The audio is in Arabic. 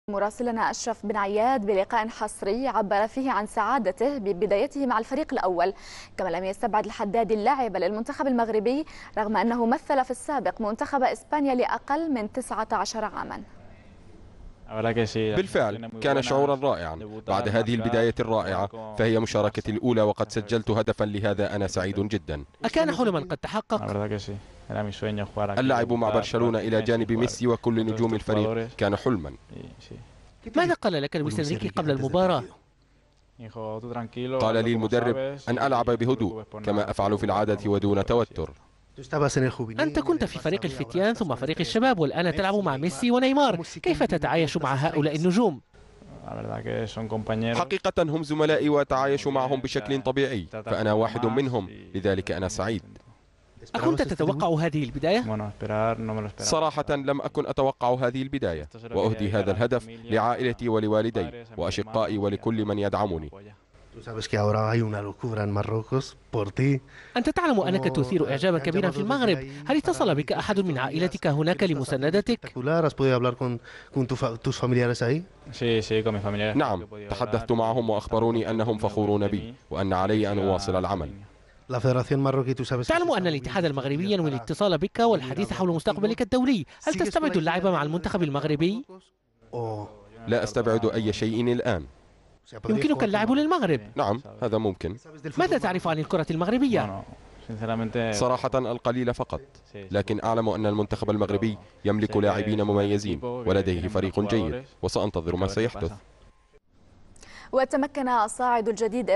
مراسلنا أشرف بن عياد بلقاء حصري عبر فيه عن سعادته ببدايته مع الفريق الأول، كما لم يستبعد الحدادي اللاعب للمنتخب المغربي رغم أنه مثل في السابق منتخب إسبانيا لأقل من 19 عاما. بالفعل كان شعورا رائعا بعد هذه البداية الرائعة، فهي مشاركتي الأولى وقد سجلت هدفا، لهذا أنا سعيد جدا. أكان حلما قد تحقق؟ اللعب مع برشلونة إلى جانب ميسي وكل نجوم الفريق كان حلما. ماذا قال لك لويس إنريكي قبل المباراة؟ قال لي المدرب أن ألعب بهدوء كما أفعل في العادة ودون توتر. أنت كنت في فريق الفتيان ثم فريق الشباب والآن تلعب مع ميسي ونيمار، كيف تتعايش مع هؤلاء النجوم؟ حقيقة هم زملائي وأتعايش معهم بشكل طبيعي، فأنا واحد منهم، لذلك أنا سعيد. أكنت تتوقع هذه البداية؟ صراحة لم أكن أتوقع هذه البداية، وأهدي هذا الهدف لعائلتي ولوالدي وأشقائي ولكل من يدعمني. أنت تعلم أنك تثير إعجابا كبيرا في المغرب، هل اتصل بك أحد من عائلتك هناك لمساندتك؟ نعم، تحدثت معهم وأخبروني أنهم فخورون بي وأن علي أن أواصل العمل. تعلم أن الاتحاد المغربي ينوي الاتصال بك والحديث حول مستقبلك الدولي، هل تستبعد اللعب مع المنتخب المغربي؟ لا أستبعد أي شيء الآن. يمكنك اللعب للمغرب؟ نعم، هذا ممكن. ماذا تعرف عن الكرة المغربية؟ صراحة القليل فقط، لكن أعلم أن المنتخب المغربي يملك لاعبين مميزين ولديه فريق جيد، وسأنتظر ما سيحدث. وتمكن الصاعد الجديد